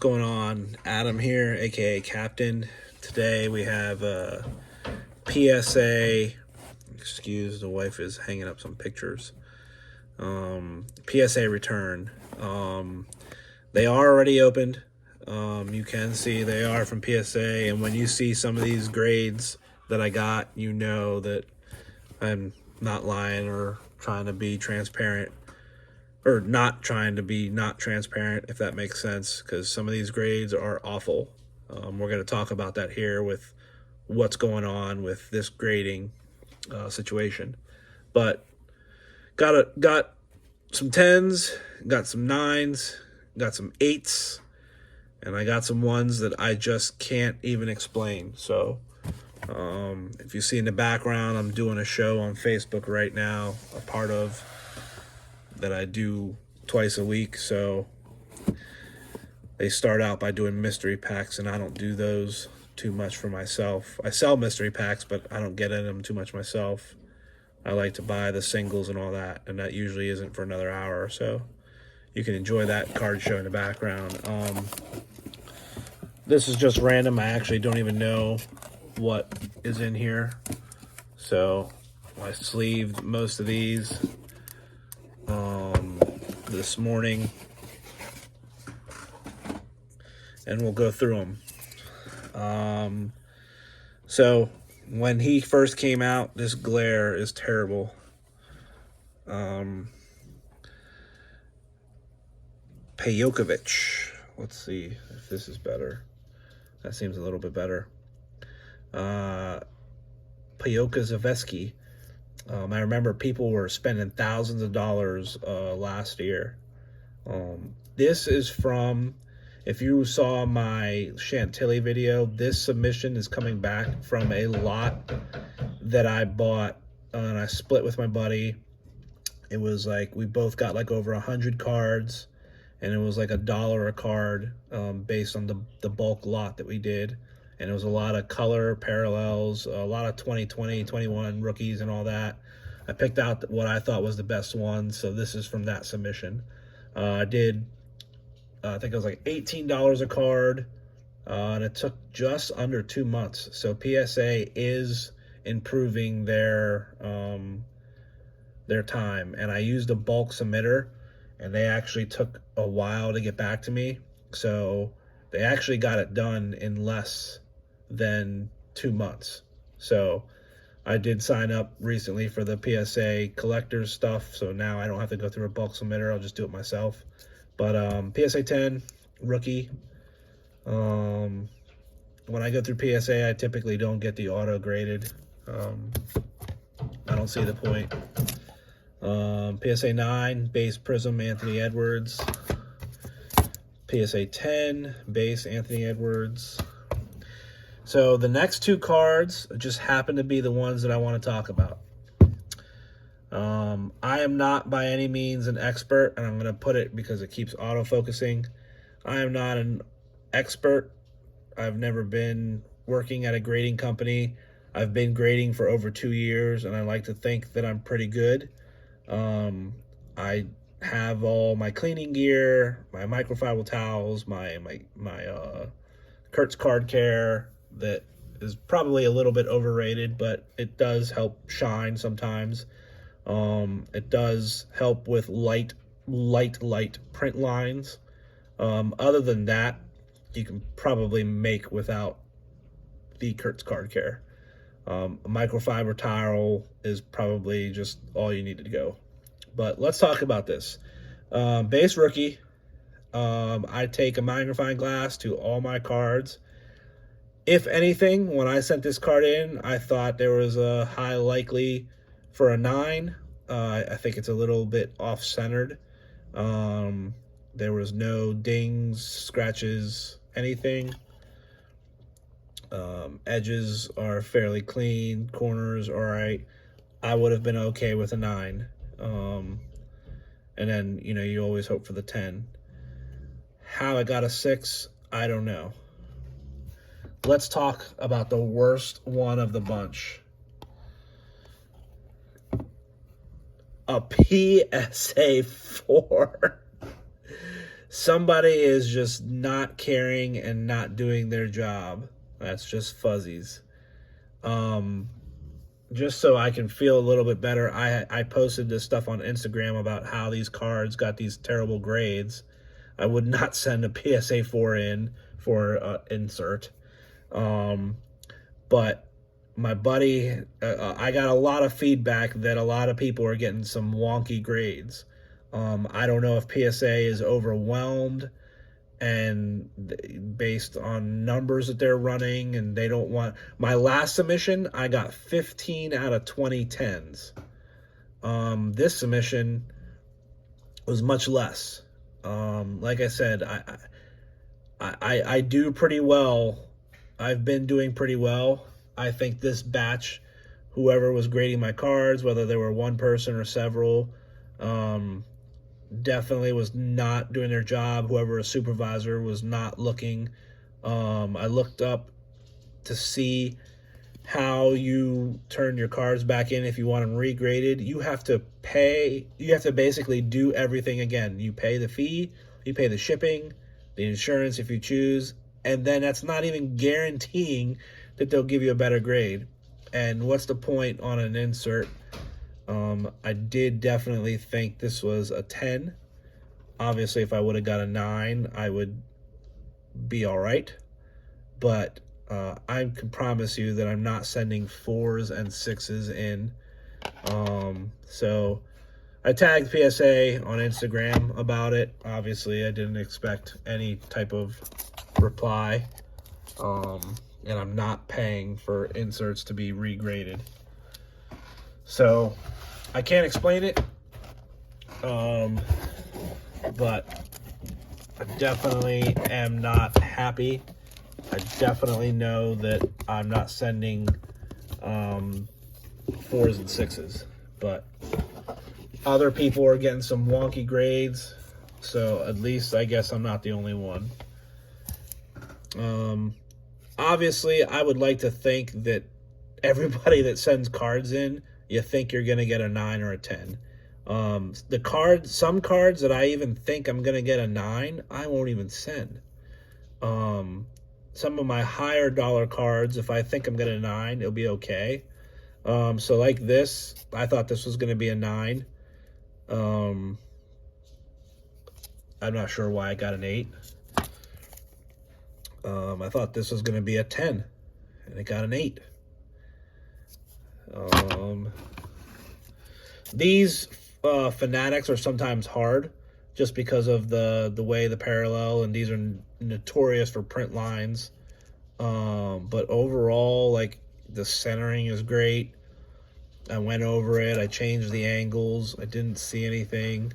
going on? Adam here, aka Captain. Today we have PSA. Excuse, the wife is hanging up some pictures. PSA return. They are already opened. You can see they are from PSA, and when you see some of these grades that I got, you know that I'm not lying or trying to be transparent. Or not trying to be not transparent, if that makes sense, because some of these grades are awful. We're going to talk about that here with what's going on with this grading situation. But got some 10s, got some 9s, got some 8s, and I got some ones that I just can't even explain. So if you see in the background, I'm doing a show on Facebook right now, a part of that I do twice a week. So they start out by doing mystery packs, and I don't do those too much for myself. I sell mystery packs, but I don't get in them too much myself. I like to buy the singles and all that, and that usually isn't for another hour or so. You can enjoy that card show in the background. This is just random. I actually don't even know what is in here. So I sleeved most of these this morning, and we'll go through them. So when he first came out, this glare is terrible. Pejokovic. Let's see if this is better. That seems a little bit better. Pejokovic. I remember people were spending thousands of dollars last year. This is from, if you saw my Chantilly video, this submission is coming back from a lot that I bought and I split with my buddy. It was like we both got like over 100 cards, and it was like $1 a card based on the bulk lot that we did. And it was a lot of color parallels, a lot of 2020, 21 rookies and all that. I picked out what I thought was the best one, so this is from that submission. I did, I think it was like $18 a card, and it took just under 2 months. So PSA is improving their time, and I used a bulk submitter, and they actually took a while to get back to me. So they actually got it done in less than 2 months. So I did sign up recently for the PSA collectors stuff, so now I don't have to go through a bulk submitter. I'll just do it myself. But PSA 10 rookie. When I go through PSA, I typically don't get the auto graded. I don't see the point. PSA 9 base Prism Anthony Edwards. PSA 10 base Anthony Edwards. So the next two cards just happen to be the ones that I want to talk about. I am not by any means an expert, and I'm going to put it because it keeps autofocusing. I am not an expert. I've never been working at a grading company. I've been grading for over 2 years, and I like to think that I'm pretty good. I have all my cleaning gear, my microfiber towels, my Kurtz Card Care, that is probably a little bit overrated, but it does help shine sometimes. It does help with light print lines. Other than that, you can probably make without the Kurtz Card Care. A microfiber towel is probably just all you need to go. But let's talk about this. Base rookie. I take a magnifying glass to all my cards. If anything, when I sent this card in, I thought there was a high likely for a 9. I think it's a little bit off-centered. There was no dings, scratches, anything. Edges are fairly clean. Corners, all right. I would have been okay with a 9. And then, you always hope for the 10. How I got a 6, I don't know. Let's talk about the worst one of the bunch. A PSA 4. somebody is just not caring and not doing their job. That's just fuzzies. Just so I can feel a little bit better, I posted this stuff on Instagram about how these cards got these terrible grades. I would not send a PSA 4 in for insert. But my buddy, I got a lot of feedback that a lot of people are getting some wonky grades. I don't know if PSA is overwhelmed and based on numbers that they're running, and they don't want. My last submission, I got 15 out of 20 10s. This submission was much less. Like I said, I do pretty well. I've been doing pretty well. I think this batch, whoever was grading my cards, whether they were one person or several, definitely was not doing their job. Whoever was supervisor was not looking. I looked up to see how you turn your cards back in if you want them regraded. You have to pay. You have to basically do everything again. You pay the fee, you pay the shipping, the insurance if you choose, and then that's not even guaranteeing that they'll give you a better grade. And what's the point on an insert? I did definitely think this was a 10. Obviously, if I would have got a 9, I would be all right. But I can promise you that I'm not sending 4s and 6s in. So I tagged PSA on Instagram about it. Obviously, I didn't expect any type of reply. And I'm not paying for inserts to be regraded. So I can't explain it. But I definitely am not happy. I definitely know that I'm not sending 4s and 6s. But other people are getting some wonky grades. So at least I guess I'm not the only one. Obviously, I would like to think that everybody that sends cards in, you think you're going to get a 9 or a 10. Some cards that I even think I'm going to get a 9, I won't even send. Some of my higher dollar cards, if I think I'm getting a 9, it'll be okay. So like this, I thought this was going to be a 9. I'm not sure why I got an 8. I thought this was going to be a 10, and it got an 8. These fanatics are sometimes hard just because of the way the parallel, and these are notorious for print lines. But overall, like, the centering is great. I went over it. I changed the angles. I didn't see anything.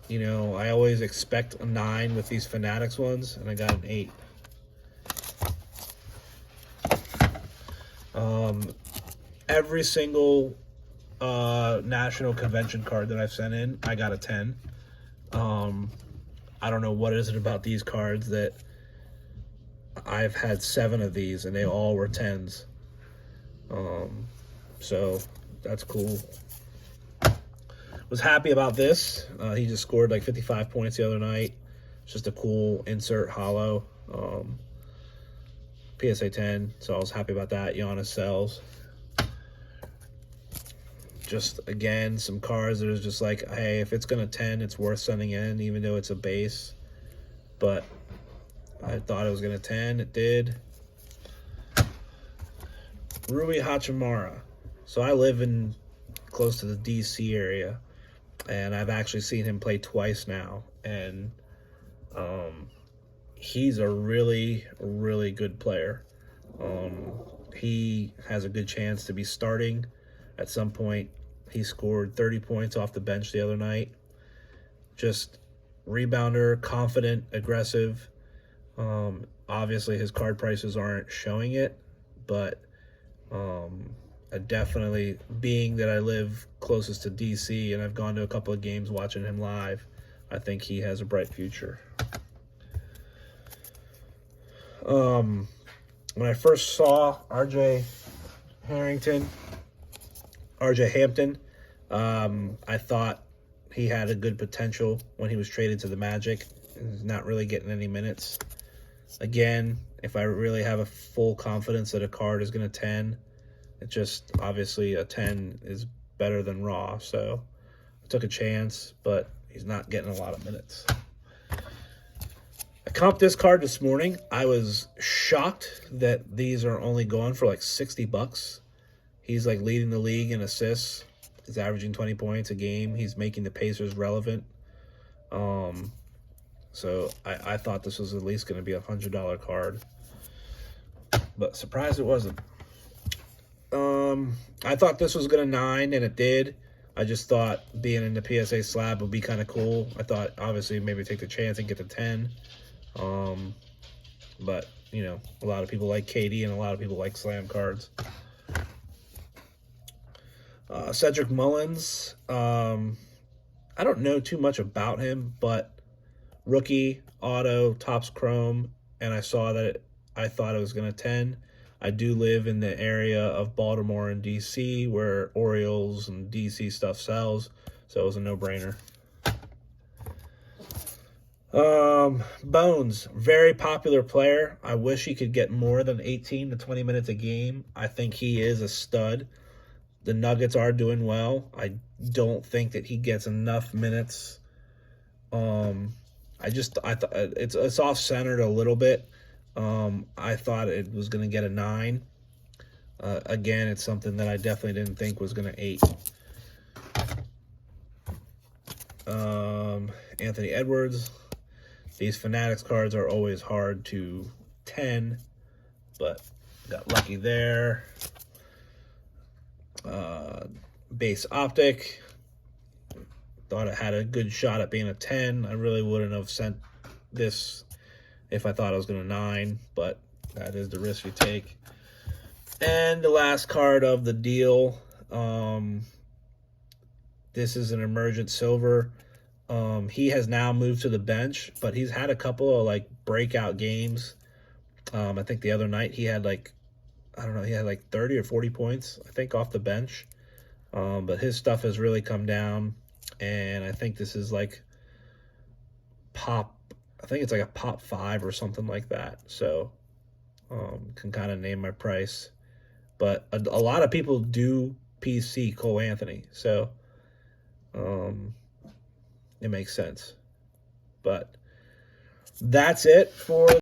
You know, I always expect a 9 with these Fanatics ones, and I got an 8. Every single national convention card that I've sent in, I got a 10. I don't know what is it about these cards that I've had 7 of these, and they all were 10s. So that's cool. Was happy about this. He just scored like 55 points the other night. It's just a cool insert hollow. PSA 10, so I was happy about that. Giannis sells. Just, again, some cards that is just like, hey, if it's going to 10, it's worth sending in, even though it's a base. But I thought it was going to 10. It did. Rui Hachimura. So I live in close to the D.C. area, and I've actually seen him play twice now. And he's a really, really good player. He has a good chance to be starting at some point. He scored 30 points off the bench the other night. Just rebounder, confident, aggressive. Obviously, his card prices aren't showing it, but I definitely, being that I live closest to DC and I've gone to a couple of games watching him live, I think he has a bright future. When I first saw RJ Hampton, I thought he had a good potential when he was traded to the Magic. He's not really getting any minutes. Again, if I really have a full confidence that a card is going to 10, it just, obviously a 10 is better than raw. So I took a chance, but he's not getting a lot of minutes. I comped this card this morning. I was shocked that these are only going for like $60. He's like leading the league in assists. He's averaging 20 points a game. He's making the Pacers relevant. So I thought this was at least going to be a $100 card. But surprised it wasn't. I thought this was going to 9, and it did. I just thought being in the PSA slab would be kind of cool. I thought, obviously, maybe take the chance and get the 10. But, you know, a lot of people like KD and a lot of people like slam cards. Cedric Mullins. I don't know too much about him, but rookie, auto, Topps Chrome, and I saw that I thought it was going to 10. I do live in the area of Baltimore and D.C. where Orioles and D.C. stuff sells, so it was a no-brainer. Bones, very popular player. I wish he could get more than 18 to 20 minutes a game. I think he is a stud. The Nuggets are doing well. I don't think that he gets enough minutes. I thought it's off-centered a little bit. I thought it was going to get a 9. Again, it's something that I definitely didn't think was going to 8. Anthony Edwards. These Fanatics cards are always hard to 10, but got lucky there. Base Optic. Thought it had a good shot at being a 10. I really wouldn't have sent this if I thought I was going to 9, but that is the risk you take. And the last card of the deal, this is an Emergent Silver. He has now moved to the bench, but he's had a couple of like breakout games. I think the other night he had like, I don't know, he had like 30 or 40 points, I think, off the bench. But his stuff has really come down, and I think this is like I think it's like a pop 5 or something like that. So can kind of name my price. But a lot of people do PC Cole Anthony, so it makes sense. But that's it for